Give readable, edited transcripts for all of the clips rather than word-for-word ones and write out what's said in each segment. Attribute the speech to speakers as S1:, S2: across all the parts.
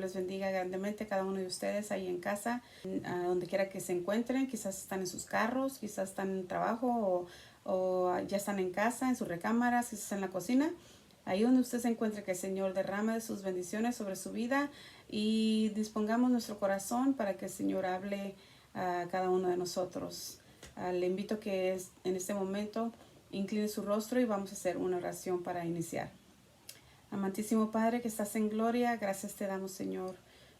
S1: les bendiga grandemente a cada uno de ustedes ahí en casa, a donde quiera que se encuentren. Quizás están en sus carros, quizás están en el trabajo o ya están en casa, en sus recámaras, quizás en la cocina. Ahí donde usted se encuentre, que el Señor derrame de sus bendiciones sobre su vida y dispongamos nuestro corazón para que el Señor hable a cada uno de nosotros. Le invito a que en este momento incline su rostro y vamos a hacer una oración para iniciar. Amantísimo Padre que estás en gloria, gracias te damos, Señor,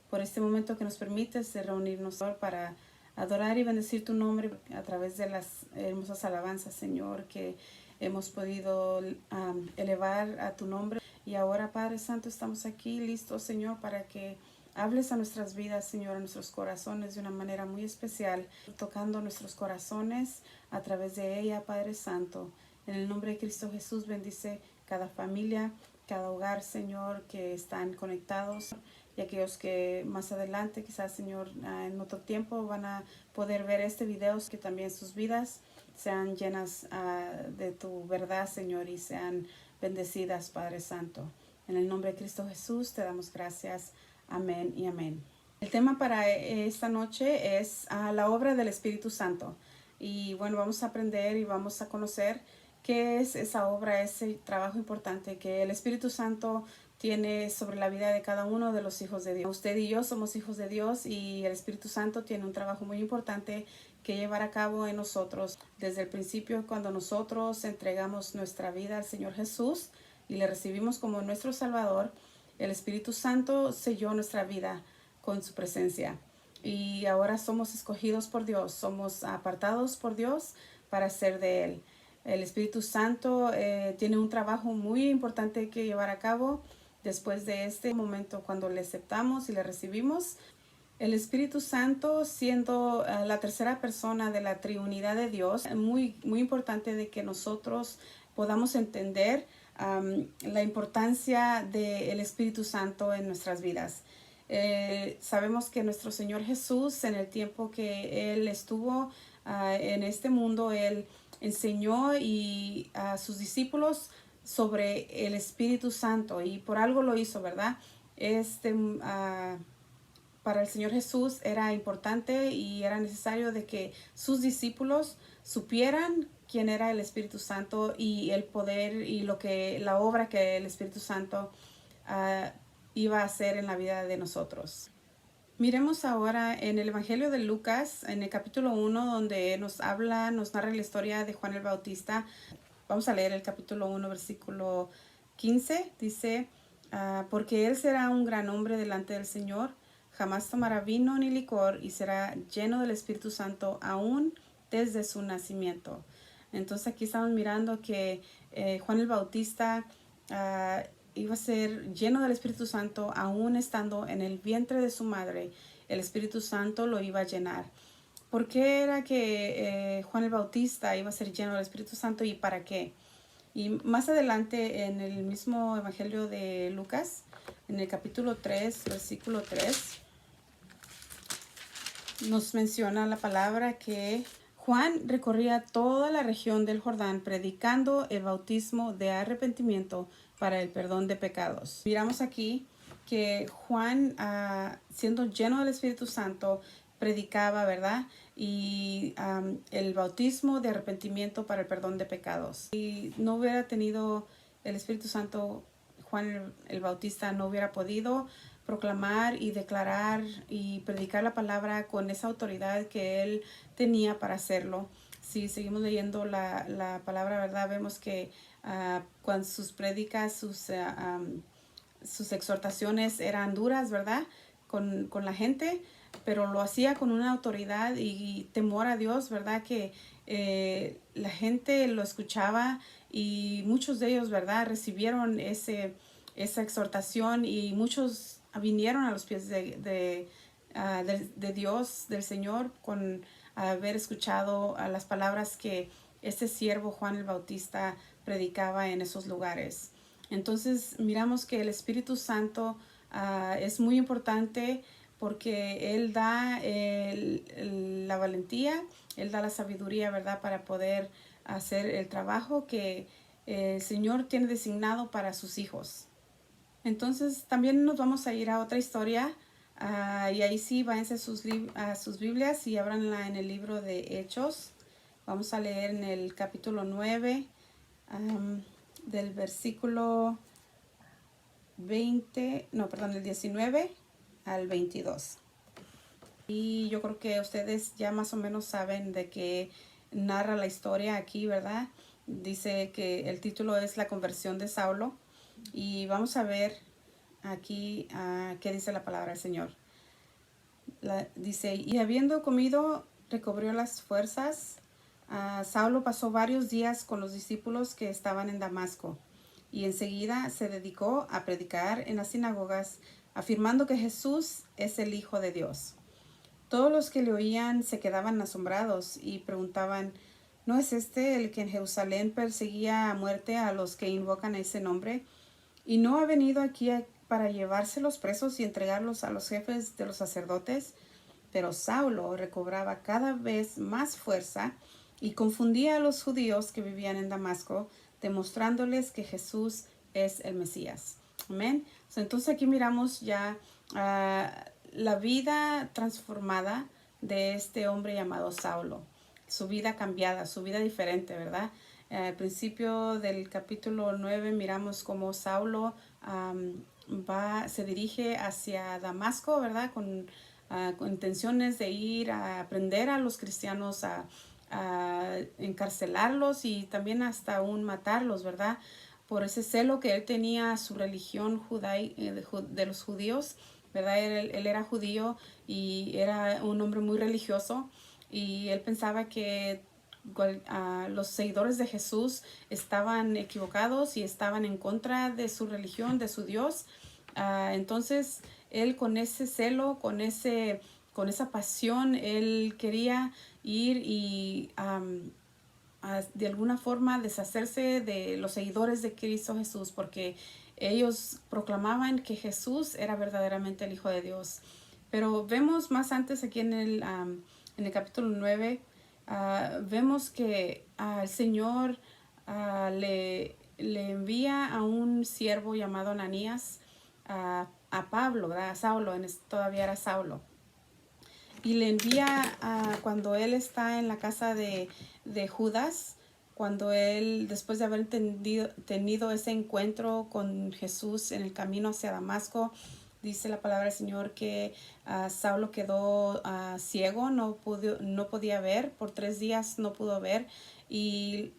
S1: por este momento que nos permites de reunirnos para adorar y bendecir tu nombre a través de las hermosas alabanzas, Señor, que hemos podido elevar a tu nombre. Y ahora, Padre Santo, estamos aquí listos, Señor, para que hables a nuestras vidas, Señor, a nuestros corazones de una manera muy especial, tocando nuestros corazones a través de ella, Padre Santo. En el nombre de Cristo Jesús, bendice cada familia, cada hogar, Señor, que están conectados, y aquellos que más adelante, quizás, Señor, en otro tiempo van a poder ver este video, que también sus vidas sean llenas de tu verdad, Señor, y sean bendecidas, Padre Santo. En el nombre de Cristo Jesús te damos gracias. Amén y amén. El tema para esta noche es la obra del Espíritu Santo. Y bueno, vamos a aprender y vamos a conocer qué es esa obra, ese trabajo importante que el Espíritu Santo tiene sobre la vida de cada uno de los hijos de Dios. Usted y yo somos hijos de Dios y el Espíritu Santo tiene un trabajo muy importante que llevar a cabo en nosotros. Desde el principio, cuando nosotros entregamos nuestra vida al Señor Jesús y le recibimos como nuestro Salvador, el Espíritu Santo selló nuestra vida con su presencia. Y ahora somos escogidos por Dios, somos apartados por Dios para ser de Él. El Espíritu Santo tiene un trabajo muy importante que llevar a cabo después de este momento cuando le aceptamos y le recibimos. El Espíritu Santo, siendo la tercera persona de la triunidad de Dios, muy importante de que nosotros podamos entender la importancia del Espíritu Santo en nuestras vidas. Sabemos que nuestro Señor Jesús, en el tiempo que Él estuvo en este mundo, Él enseñó a sus discípulos sobre el Espíritu Santo, y por algo lo hizo, ¿verdad? Para el Señor Jesús era importante y era necesario de que sus discípulos supieran quién era el Espíritu Santo y el poder y la obra que el Espíritu Santo iba a hacer en la vida de nosotros. Miremos ahora en el Evangelio de Lucas, en el capítulo 1, donde nos narra la historia de Juan el Bautista. Vamos a leer el capítulo 1, versículo 15. Dice, porque él será un gran hombre delante del Señor, jamás tomará vino ni licor y será lleno del Espíritu Santo aún desde su nacimiento. Entonces aquí estamos mirando que Juan el Bautista iba a ser lleno del Espíritu Santo aún estando en el vientre de su madre. El Espíritu Santo lo iba a llenar. ¿Por qué era que Juan el Bautista iba a ser lleno del Espíritu Santo y para qué? Y más adelante en el mismo Evangelio de Lucas, en el capítulo 3, versículo 3, nos menciona la palabra que Juan recorría toda la región del Jordán predicando el bautismo de arrepentimiento para el perdón de pecados. Miramos aquí que Juan, siendo lleno del Espíritu Santo, predicaba, ¿verdad? Y el bautismo de arrepentimiento para el perdón de pecados. Si no hubiera tenido el Espíritu Santo, Juan el Bautista no hubiera podido proclamar y declarar y predicar la palabra con esa autoridad que él tenía para hacerlo. Si seguimos leyendo la palabra, ¿verdad? Vemos que cuando sus prédicas, sus exhortaciones eran duras, ¿verdad? Con la gente, pero lo hacía con una autoridad y temor a Dios, ¿verdad? Que la gente lo escuchaba y muchos de ellos, ¿verdad? Recibieron esa exhortación y muchos vinieron a los pies de Dios, del Señor, con haber escuchado las palabras que este siervo Juan el Bautista predicaba en esos lugares. Entonces miramos que el Espíritu Santo es muy importante porque Él da la valentía, Él da la sabiduría, ¿verdad? Para poder hacer el trabajo que el Señor tiene designado para sus hijos. Entonces también nos vamos a ir a otra historia. Y ahí sí, váyanse a sus Biblias y ábranla en el libro de Hechos. Vamos a leer en el capítulo 9, del versículo del 19 al 22. Y yo creo que ustedes ya más o menos saben de qué narra la historia aquí, ¿verdad? Dice que el título es La conversión de Saulo. Y vamos a ver aquí qué dice la palabra del Señor. Dice, y habiendo comido, recobró las fuerzas. Saulo pasó varios días con los discípulos que estaban en Damasco, y enseguida se dedicó a predicar en las sinagogas, afirmando que Jesús es el Hijo de Dios. Todos los que le oían se quedaban asombrados y preguntaban, ¿no es este el que en Jerusalén perseguía a muerte a los que invocan ese nombre? ¿Y no ha venido aquí para llevárselos presos y entregarlos a los jefes de los sacerdotes? Pero Saulo recobraba cada vez más fuerza y confundía a los judíos que vivían en Damasco, demostrándoles que Jesús es el Mesías. Amén. Entonces aquí miramos ya la vida transformada de este hombre llamado Saulo. Su vida cambiada, su vida diferente, ¿verdad? Al principio del capítulo 9 miramos cómo Saulo se dirige hacia Damasco, ¿verdad? Con intenciones de ir a aprender a los cristianos, a encarcelarlos y también hasta aún matarlos, ¿verdad? Por ese celo que él tenía a su religión de los judíos, ¿verdad? Él era judío y era un hombre muy religioso, y él pensaba que los seguidores de Jesús estaban equivocados y estaban en contra de su religión, de su Dios. Entonces él, con ese celo, con esa pasión, él quería ir y de alguna forma deshacerse de los seguidores de Cristo Jesús, porque ellos proclamaban que Jesús era verdaderamente el Hijo de Dios. Pero vemos más antes aquí en el capítulo 9, vemos que el Señor le envía a un siervo llamado Ananías, a Pablo, ¿verdad? A Saulo, todavía era Saulo. Y le envía cuando él está en la casa de Judas, cuando él, después de haber tenido ese encuentro con Jesús en el camino hacia Damasco, dice la palabra del Señor que Saulo quedó ciego, no podía ver, por 3 días no pudo ver, y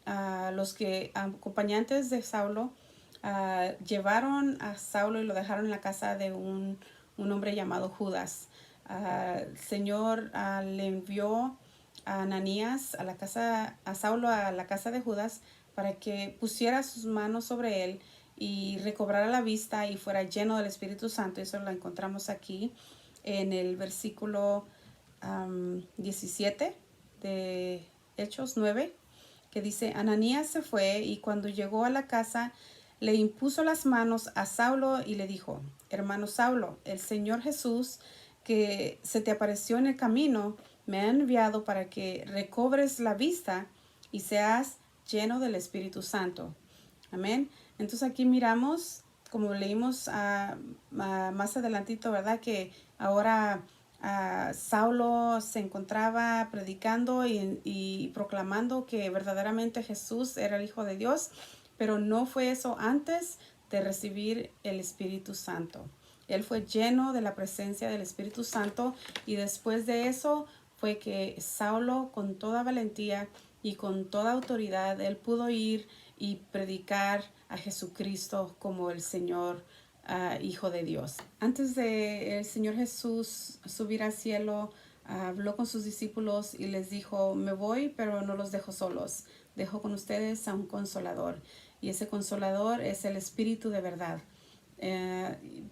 S1: los acompañantes de Saulo llevaron a Saulo y lo dejaron en la casa de un hombre llamado Judas. El Señor le envió a Ananías a Saulo a la casa de Judas, para que pusiera sus manos sobre él y recobrara la vista y fuera lleno del Espíritu Santo. Eso lo encontramos aquí en el versículo 17 de Hechos 9, que dice, Ananías se fue y cuando llegó a la casa le impuso las manos a Saulo y le dijo, hermano Saulo, el Señor Jesús, que se te apareció en el camino, me ha enviado para que recobres la vista y seas lleno del Espíritu Santo. Amén. Entonces aquí miramos, como leímos más adelantito, ¿verdad? Que ahora Saulo se encontraba predicando y proclamando que verdaderamente Jesús era el Hijo de Dios, pero no fue eso antes de recibir el Espíritu Santo. Él fue lleno de la presencia del Espíritu Santo, y después de eso fue que Saulo, con toda valentía y con toda autoridad, él pudo ir y predicar a Jesucristo como el Señor, Hijo de Dios. Antes de el Señor Jesús subir al cielo, habló con sus discípulos y les dijo, me voy, pero no los dejo solos. Dejo con ustedes a un consolador, y ese consolador es el Espíritu de verdad.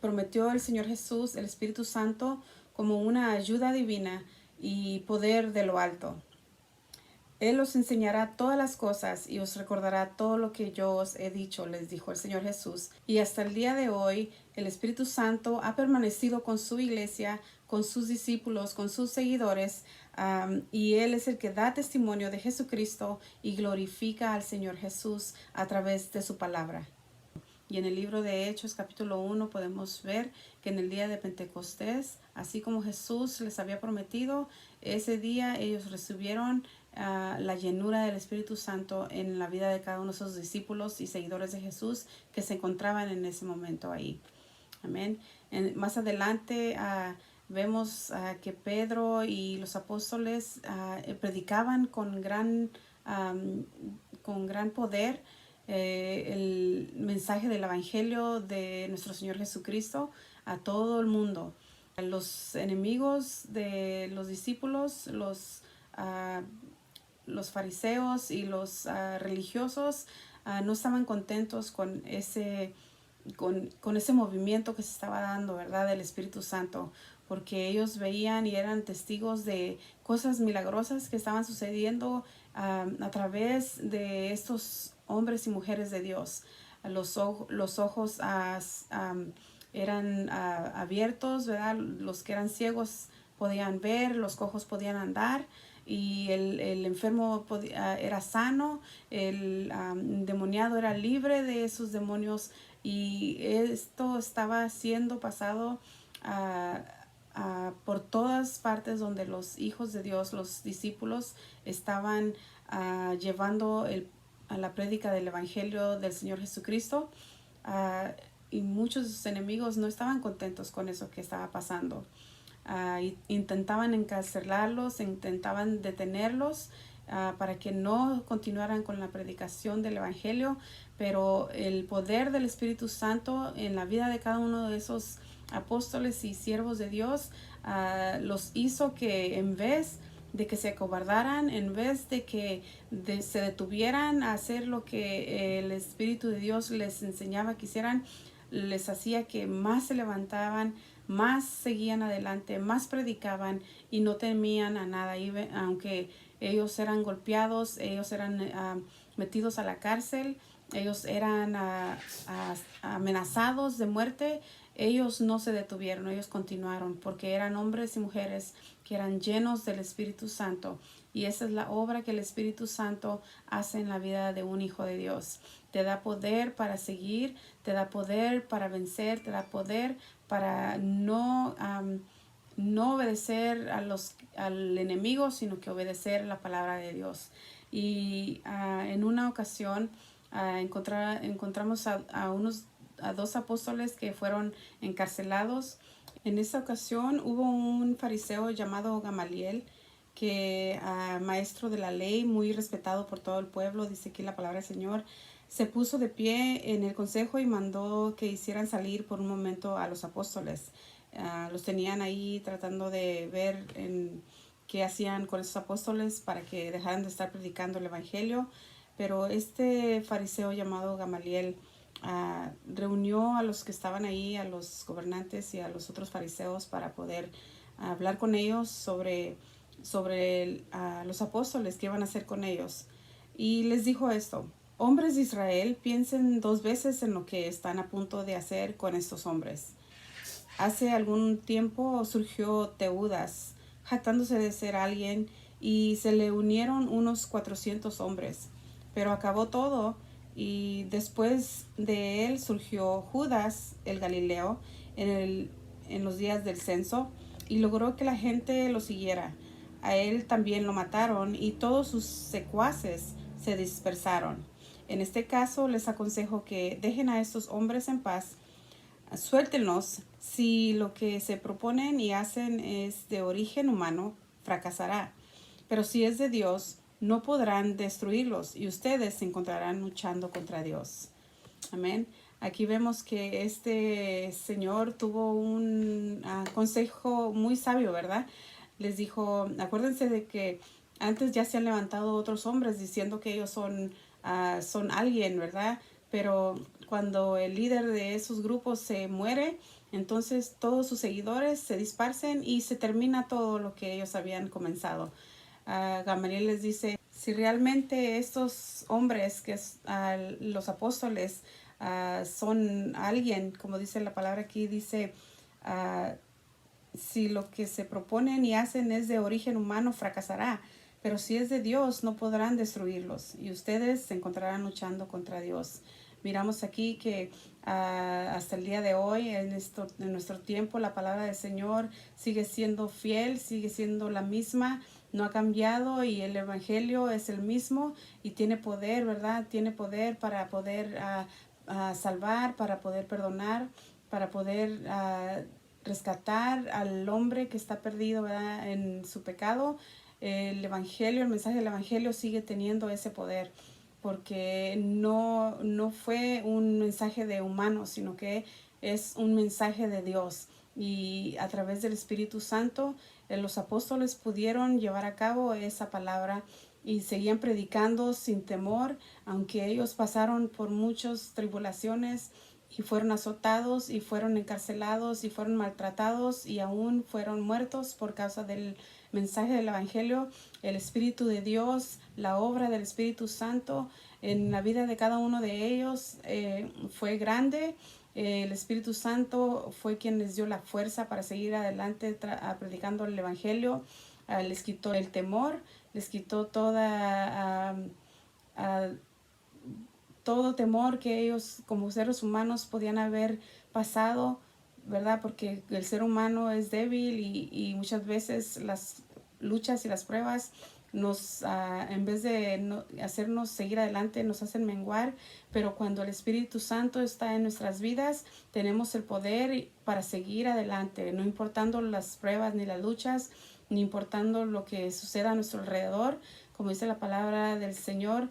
S1: Prometió el Señor Jesús el Espíritu Santo como una ayuda divina y poder de lo alto. Él os enseñará todas las cosas y os recordará todo lo que yo os he dicho, les dijo el Señor Jesús. Y hasta el día de hoy, el Espíritu Santo ha permanecido con su iglesia, con sus discípulos, con sus seguidores, y Él es el que da testimonio de Jesucristo y glorifica al Señor Jesús a través de su palabra. Y en el libro de Hechos, capítulo 1, podemos ver que en el día de Pentecostés, así como Jesús les había prometido, ese día ellos recibieron la llenura del Espíritu Santo en la vida de cada uno de esos discípulos y seguidores de Jesús que se encontraban en ese momento ahí. Amén. Más adelante vemos que Pedro y los apóstoles predicaban con gran poder el mensaje del Evangelio de nuestro Señor Jesucristo a todo el mundo. Los enemigos de los discípulos, los fariseos y los religiosos no estaban contentos con ese movimiento que se estaba dando, ¿verdad? Del Espíritu Santo, porque ellos veían y eran testigos de cosas milagrosas que estaban sucediendo a través de estos hombres y mujeres de Dios. Los ojos eran abiertos, ¿verdad? Los que eran ciegos podían ver, los cojos podían andar, y el enfermo era sano, el endemoniado era libre de esos demonios, y esto estaba siendo pasado por todas partes donde los hijos de Dios, los discípulos, estaban llevando a la prédica del Evangelio del Señor Jesucristo. Y muchos de sus enemigos no estaban contentos con eso que estaba pasando. Intentaban encarcelarlos, intentaban detenerlos para que no continuaran con la predicación del Evangelio, pero el poder del Espíritu Santo en la vida de cada uno de esos apóstoles y siervos de Dios los hizo que, en vez de que se acobardaran, en vez de que se detuvieran a hacer lo que el Espíritu de Dios les enseñaba que hicieran, les hacía que más se levantaban, más seguían adelante, más predicaban y no temían a nada. Aunque ellos eran golpeados, ellos eran metidos a la cárcel, ellos eran amenazados de muerte, ellos no se detuvieron, ellos continuaron, porque eran hombres y mujeres que eran llenos del Espíritu Santo. Y esa es la obra que el Espíritu Santo hace en la vida de un hijo de Dios. Te da poder para seguir, te da poder para vencer, te da poder para no obedecer al enemigo, sino que obedecer la palabra de Dios. Y en una ocasión encontramos a dos apóstoles que fueron encarcelados. En esa ocasión hubo un fariseo llamado Gamaliel, que maestro de la ley, muy respetado por todo el pueblo, dice aquí la palabra del Señor, se puso de pie en el consejo y mandó que hicieran salir por un momento a los apóstoles. Los tenían ahí tratando de ver qué hacían con esos apóstoles para que dejaran de estar predicando el Evangelio. Pero este fariseo llamado Gamaliel reunió a los que estaban ahí, a los gobernantes y a los otros fariseos, para poder hablar con ellos sobre los apóstoles, qué iban a hacer con ellos. Y les dijo esto: hombres de Israel, piensen dos veces en lo que están a punto de hacer con estos hombres. Hace algún tiempo surgió Teudas, jactándose de ser alguien, y se le unieron unos 400 hombres. Pero acabó todo, y después de él surgió Judas el Galileo en los días del censo, y logró que la gente lo siguiera. A él también lo mataron, y todos sus secuaces se dispersaron. En este caso les aconsejo que dejen a estos hombres en paz, suéltenlos. Si lo que se proponen y hacen es de origen humano, fracasará. Pero si es de Dios, no podrán destruirlos, y ustedes se encontrarán luchando contra Dios. Amén. Aquí vemos que este señor tuvo un consejo muy sabio, ¿verdad? Les dijo: acuérdense de que antes ya se han levantado otros hombres diciendo que ellos son alguien, ¿verdad? Pero cuando el líder de esos grupos se muere, entonces todos sus seguidores se dispersan y se termina todo lo que ellos habían comenzado. Gamaliel les dice: si realmente estos hombres, que los apóstoles, son alguien, como dice la palabra aquí, dice, si lo que se proponen y hacen es de origen humano, fracasará. Pero si es de Dios, no podrán destruirlos, y ustedes se encontrarán luchando contra Dios. Miramos aquí que hasta el día de hoy, en nuestro tiempo, la palabra del Señor sigue siendo fiel, sigue siendo la misma, no ha cambiado, y el Evangelio es el mismo y tiene poder, ¿verdad? Tiene poder para poder salvar, para poder perdonar, para poder rescatar al hombre que está perdido, ¿verdad?, en su pecado. El Evangelio, el mensaje del Evangelio sigue teniendo ese poder, porque no fue un mensaje de humanos, sino que es un mensaje de Dios. Y a través del Espíritu Santo, los apóstoles pudieron llevar a cabo esa palabra y seguían predicando sin temor, aunque ellos pasaron por muchas tribulaciones y fueron azotados y fueron encarcelados y fueron maltratados y aún fueron muertos por causa del mensaje del Evangelio. El Espíritu de Dios, la obra del Espíritu Santo en la vida de cada uno de ellos fue grande. El Espíritu Santo fue quien les dio la fuerza para seguir adelante predicando el Evangelio. Les quitó el temor, les quitó todo temor que ellos como seres humanos podían haber pasado, ¿verdad? Porque el ser humano es débil y muchas veces las luchas y las pruebas en vez de hacernos seguir adelante, nos hacen menguar. Pero cuando el Espíritu Santo está en nuestras vidas, tenemos el poder para seguir adelante, no importando las pruebas ni las luchas, ni importando lo que suceda a nuestro alrededor. Como dice la palabra del Señor,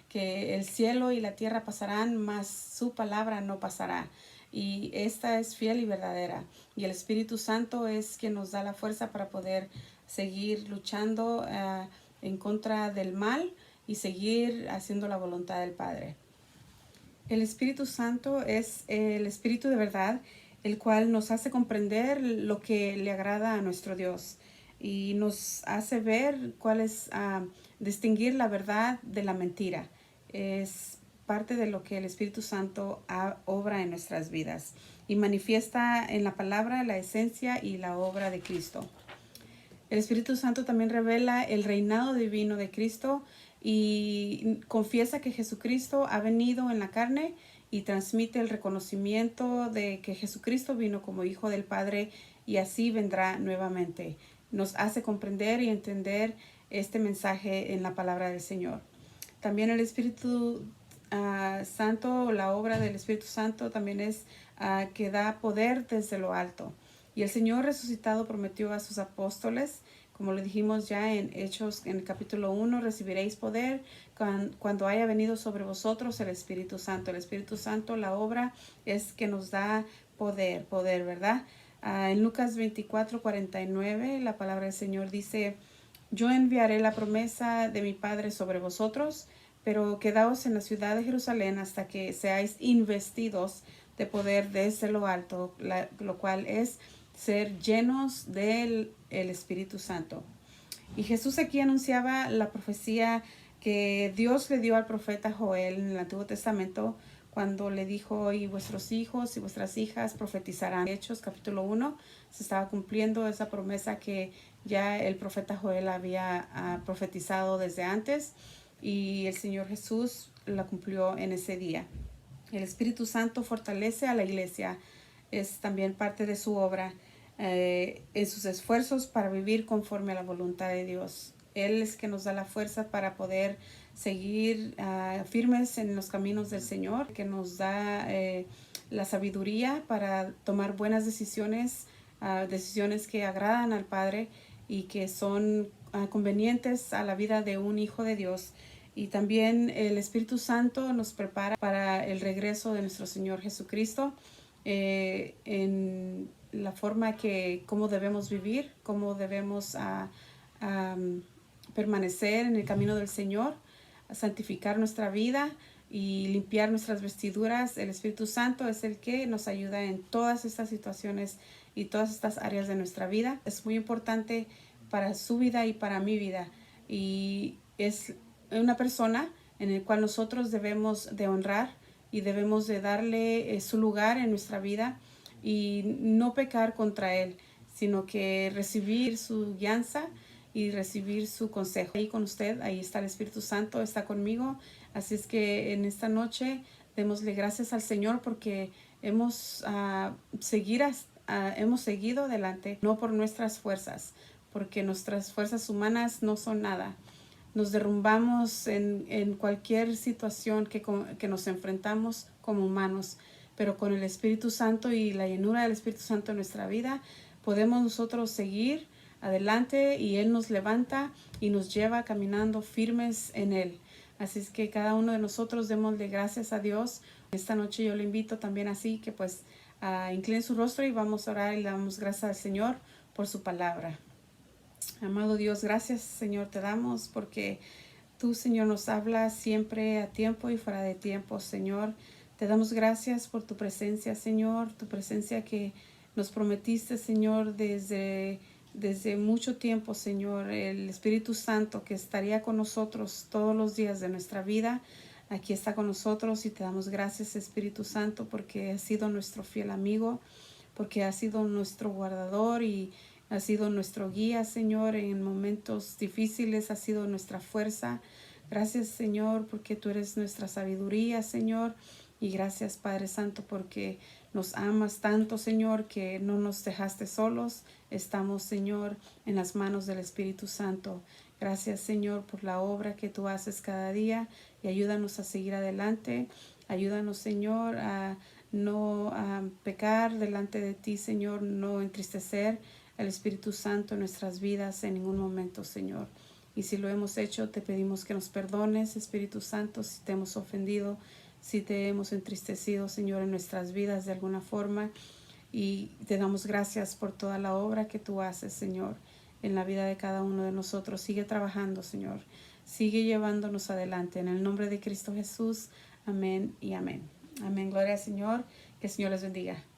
S1: que el cielo y la tierra pasarán, mas su palabra no pasará. Y esta es fiel y verdadera. Y el Espíritu Santo es quien nos da la fuerza para poder seguir luchando en contra del mal y seguir haciendo la voluntad del Padre. El Espíritu Santo es el Espíritu de verdad, el cual nos hace comprender lo que le agrada a nuestro Dios y nos hace ver cuál es, distinguir la verdad de la mentira. Es parte de lo que el Espíritu Santo obra en nuestras vidas y manifiesta en la palabra la esencia y la obra de Cristo. El Espíritu Santo también revela el reinado divino de Cristo y confiesa que Jesucristo ha venido en la carne y transmite el reconocimiento de que Jesucristo vino como Hijo del Padre y así vendrá nuevamente. Nos hace comprender y entender este mensaje en la palabra del Señor. También el Espíritu Santo, la obra del Espíritu Santo también es que da poder desde lo alto. Y el Señor resucitado prometió a sus apóstoles, como lo dijimos ya en Hechos, en el capítulo 1, recibiréis poder cuando haya venido sobre vosotros el Espíritu Santo. El Espíritu Santo, la obra es que nos da poder, ¿verdad? En Lucas 24:49, la palabra del Señor dice: yo enviaré la promesa de mi Padre sobre vosotros, pero quedaos en la ciudad de Jerusalén hasta que seáis investidos de poder desde lo alto, lo cual es ser llenos del Espíritu Santo. Y Jesús aquí anunciaba la profecía que Dios le dio al profeta Joel en el Antiguo Testamento, cuando le dijo: y vuestros hijos y vuestras hijas profetizarán. Hechos capítulo 1 se estaba cumpliendo esa promesa que ya el profeta Joel había profetizado desde antes, y el Señor Jesús la cumplió en ese día. El Espíritu Santo fortalece a la iglesia, es también parte de su obra en sus esfuerzos para vivir conforme a la voluntad de Dios. Él es que nos da la fuerza para poder seguir firmes en los caminos del Señor, que nos da la sabiduría para tomar buenas decisiones, decisiones que agradan al Padre y que son convenientes a la vida de un hijo de Dios. Y también el Espíritu Santo nos prepara para el regreso de nuestro Señor Jesucristo, en la forma cómo debemos vivir, cómo debemos permanecer en el camino del Señor, santificar nuestra vida y limpiar nuestras vestiduras. El Espíritu Santo es el que nos ayuda en todas estas situaciones y todas estas áreas de nuestra vida. Es muy importante para su vida y para mi vida, y es una persona en la cual nosotros debemos de honrar y debemos de darle su lugar en nuestra vida y no pecar contra él, sino que recibir su guianza y recibir su consejo. Ahí con usted, ahí está el Espíritu Santo, está conmigo. Así es que en esta noche Démosle gracias al Señor porque hemos, hemos seguido adelante, no por nuestras fuerzas, porque nuestras fuerzas humanas no son nada. Nos derrumbamos en cualquier situación que nos enfrentamos como humanos, pero con el Espíritu Santo y la llenura del Espíritu Santo en nuestra vida, podemos nosotros seguir adelante y Él nos levanta y nos lleva caminando firmes en Él. Así es que cada uno de nosotros démosle gracias a Dios. Esta noche yo le invito también así que pues incline su rostro y vamos a orar y le damos gracias al Señor por su palabra. Amado Dios, gracias Señor te damos porque tú Señor nos hablas siempre a tiempo y fuera de tiempo Señor. Te damos gracias por tu presencia Señor, tu presencia que nos prometiste Señor desde mucho tiempo Señor, el Espíritu Santo que estaría con nosotros todos los días de nuestra vida. Aquí está con nosotros y te damos gracias Espíritu Santo porque has sido nuestro fiel amigo, porque has sido nuestro guardador y has sido nuestro guía, Señor, en momentos difíciles, has sido nuestra fuerza. Gracias, Señor, porque tú eres nuestra sabiduría, Señor. Y gracias, Padre Santo, porque nos amas tanto, Señor, que no nos dejaste solos. Estamos, Señor, en las manos del Espíritu Santo. Gracias, Señor, por la obra que tú haces cada día y ayúdanos a seguir adelante. Ayúdanos, Señor, a no pecar delante de ti, Señor, no entristecer el Espíritu Santo en nuestras vidas en ningún momento, Señor. Y si lo hemos hecho, te pedimos que nos perdones, Espíritu Santo, si te hemos ofendido, si te hemos entristecido, Señor, en nuestras vidas de alguna forma. Y te damos gracias por toda la obra que tú haces, Señor, en la vida de cada uno de nosotros. Sigue trabajando, Señor. Sigue llevándonos adelante. En el nombre de Cristo Jesús. Amén y amén. Amén. Gloria al Señor. Que el Señor les bendiga.